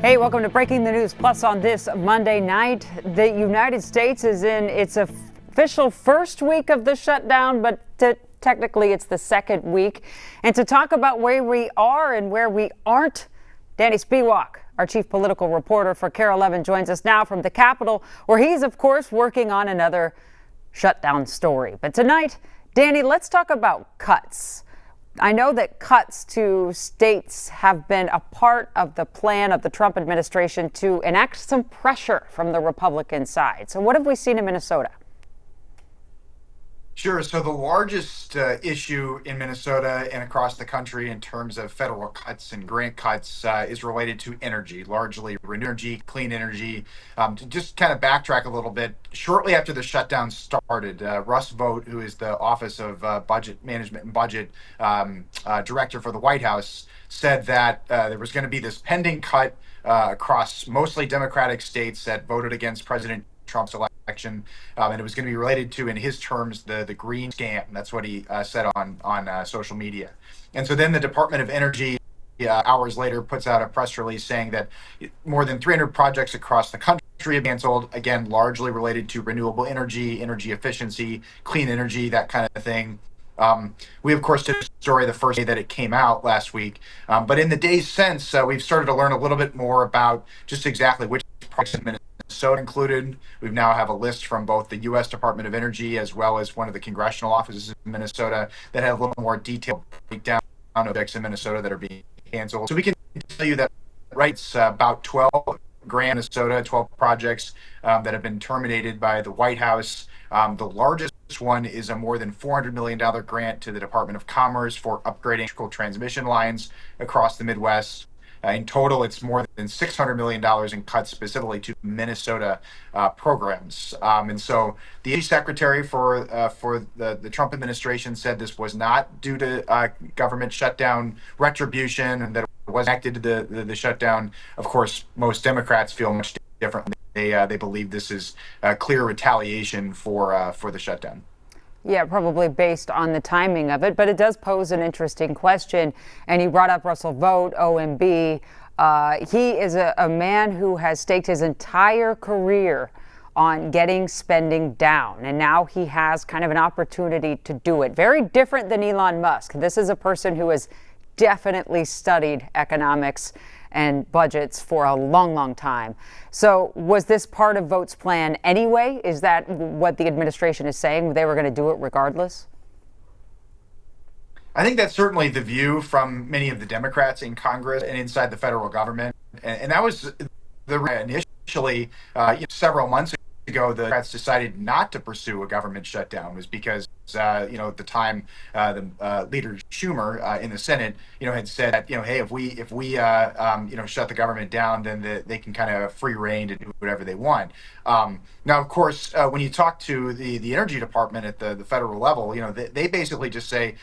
Hey, welcome to Breaking the News Plus on this Monday night. The United States is in its official first week of the shutdown, but technically it's the second week. And to talk about where we are and where we aren't, Danny Spiewak, our chief political reporter for KARE 11, joins us now from the Capitol, where he's, of course, working on another shutdown story. But tonight, Danny, let's talk about cuts. I know that cuts to states have been a part of the plan of the Trump administration to enact some pressure from the Republican side. So what have we seen in Minnesota? Sure. So the largest issue in Minnesota and across the country in terms of federal cuts and grant cuts is related to energy, largely renewable energy, clean energy. To just kind of backtrack a little bit, shortly after the shutdown started, Russ Vought, who is the Office of Budget Management and Budget Director for the White House, said that there was going to be this pending cut across mostly Democratic states that voted against President Trump's election, and it was going to be related to, in his terms, the green scam. That's what he said on social media. And so then the Department of Energy, hours later, puts out a press release saying that more than 300 projects across the country have canceled, again, largely related to renewable energy, energy efficiency, clean energy, that kind of thing. We, of course, did a story the first day that it came out last week. But in the days since, we've started to learn a little bit more about just exactly which projects in Minnesota included. We now have a list from both the U.S. Department of Energy as well as one of the congressional offices in Minnesota that have a little more detailed breakdown of projects in Minnesota that are being canceled. So we can tell you that it's about 12 grant Minnesota, 12 projects that have been terminated by the White House. The largest one is a more than $400 million grant to the Department of Commerce for upgrading electrical transmission lines across the Midwest. In total, it's more than $600 million in cuts specifically to Minnesota programs. And so the Energy Secretary for the Trump administration said this was not due to government shutdown retribution and that it was connected to the shutdown. Of course, most Democrats feel much differently. They believe this is clear retaliation for the shutdown. Yeah, probably based on the timing of it, but it does pose an interesting question. And you brought up Russell Vought, OMB. He is a man who has staked his entire career on getting spending down, and now he has kind of an opportunity to do it. Very different than Elon Musk. This is a person who has definitely studied economics and budgets for a long, long time. So was this part of Vought's plan anyway? Is that what the administration is saying? They were going to do it regardless? I think that's certainly the view from many of the Democrats in Congress and inside the federal government. And that was the initially, several months ago, the Democrats decided not to pursue a government shutdown was because, at the time, the leader Schumer in the Senate, had said that, hey, if we shut the government down, then they can kind of free rein to do whatever they want. Now, of course, when you talk to the Energy Department at the federal level, they basically just say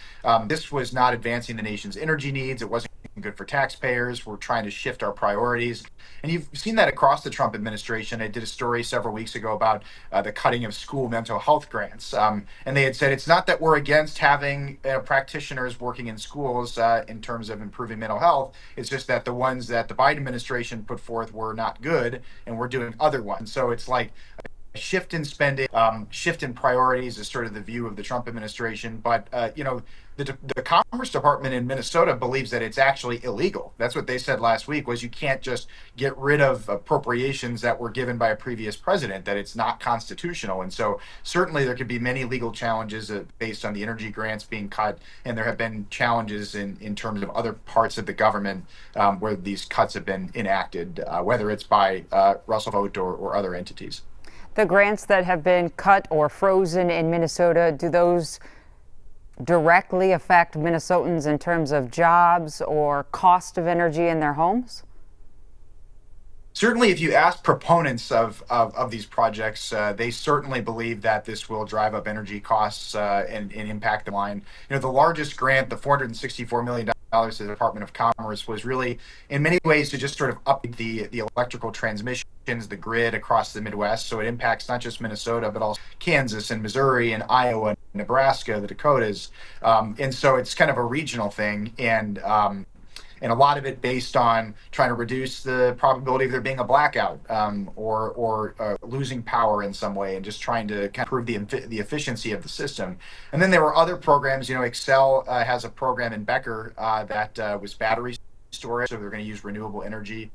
this was not advancing the nation's energy needs. It wasn't good for taxpayers. We're trying to shift our priorities. And you've seen that across the Trump administration. I did a story several weeks ago about the cutting of school mental health grants. And they had said it's not that we're against having practitioners working in schools in terms of improving mental health. It's just that the ones that the Biden administration put forth were not good, and we're doing other ones. So it's like a shift in spending, shift in priorities is sort of the view of the Trump administration. But, the Commerce Department in Minnesota believes that it's actually illegal. That's what they said last week, was you can't just get rid of appropriations that were given by a previous president, that it's not constitutional. And so certainly there could be many legal challenges based on the energy grants being cut. And there have been challenges in terms of other parts of the government where these cuts have been enacted, whether it's by Russell Vought or other entities. The grants that have been cut or frozen in Minnesota, do those directly affect Minnesotans in terms of jobs or cost of energy in their homes? Certainly, if you ask proponents of these projects, they certainly believe that this will drive up energy costs and impact the line. The largest grant, the $464 million to the Department of Commerce, was really, in many ways, to just sort of up the electrical transmissions, the grid across the Midwest. So it impacts not just Minnesota, but also Kansas and Missouri and Iowa, Nebraska, the Dakotas. And so it's kind of a regional thing. And and a lot of it based on trying to reduce the probability of there being a blackout, or losing power in some way, and just trying to kind of improve the efficiency of the system. And then there were other programs. Xcel has a program in Becker that was battery storage, so they're going to use renewable energy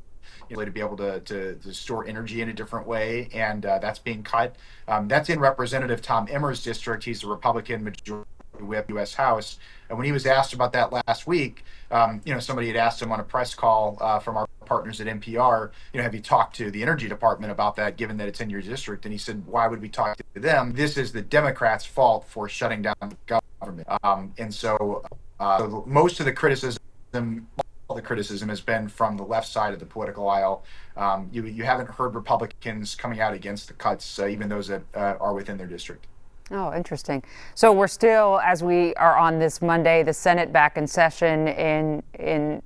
to be able to store energy in a different way, and that's being cut. That's in Representative Tom Emmer's district. He's the Republican majority whip U.S. House. And when he was asked about that last week, somebody had asked him on a press call from our partners at NPR, have you talked to the Energy Department about that, given that it's in your district? And he said, why would we talk to them? This is the Democrats' fault for shutting down the government. Most of the criticism, all the criticism has been from the left side of the political aisle. You haven't heard Republicans coming out against the cuts, even those that are within their district. Oh, interesting. So we're still, as we are on this Monday, the Senate back in session in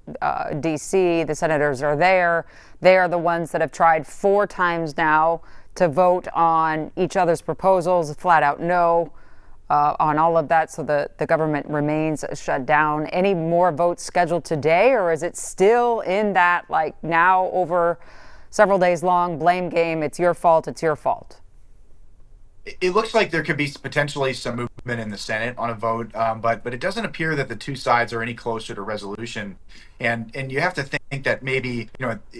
D.C. The senators are there. They are the ones that have tried 4 times now to vote on each other's proposals, flat out no on all of that. So the government remains shut down. Any more votes scheduled today, or is it still in that, like, now over several days long blame game? It's your fault. It's your fault. It looks like there could be potentially some movement in the Senate on a vote, but it doesn't appear that the two sides are any closer to resolution. And you have to think that maybe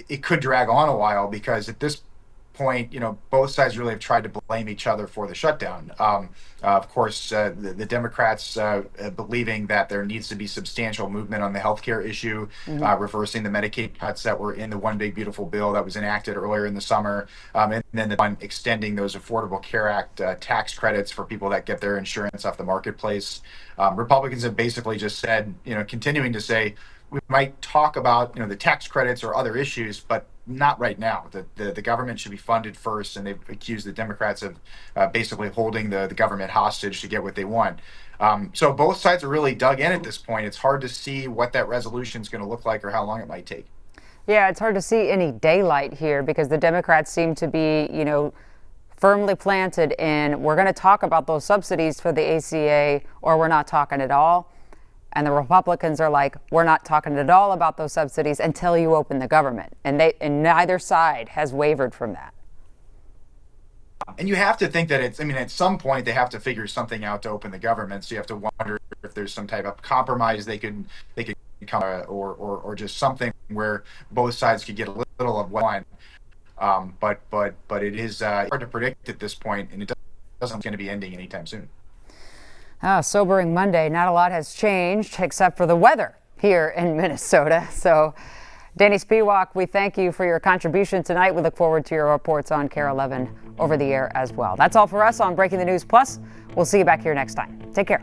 it could drag on a while, because at this point, both sides really have tried to blame each other for the shutdown. Of course, the Democrats believing that there needs to be substantial movement on the healthcare issue, reversing the Medicaid cuts that were in the One Big Beautiful Bill that was enacted earlier in the summer, and then the one extending those Affordable Care Act tax credits for people that get their insurance off the marketplace. Republicans have basically just said, continuing to say, we might talk about the tax credits or other issues, but not right now. The government should be funded first, and they've accused the Democrats of basically holding the government hostage to get what they want. So both sides are really dug in at this point. It's hard to see what that resolution is going to look like or how long it might take. Yeah, it's hard to see any daylight here, because the Democrats seem to be, firmly planted in, we're going to talk about those subsidies for the ACA, or we're not talking at all. And the Republicans are like, we're not talking at all about those subsidies until you open the government. And neither side has wavered from that. And you have to think that at some point they have to figure something out to open the government. So you have to wonder if there's some type of compromise they could come, or just something where both sides could get a little of one. But it is hard to predict at this point, and it doesn't going to be ending anytime soon. Sobering Monday. Not a lot has changed except for the weather here in Minnesota. So, Danny Spiewak, we thank you for your contribution tonight. We look forward to your reports on KARE 11 over the air as well. That's all for us on Breaking the News Plus. We'll see you back here next time. Take care.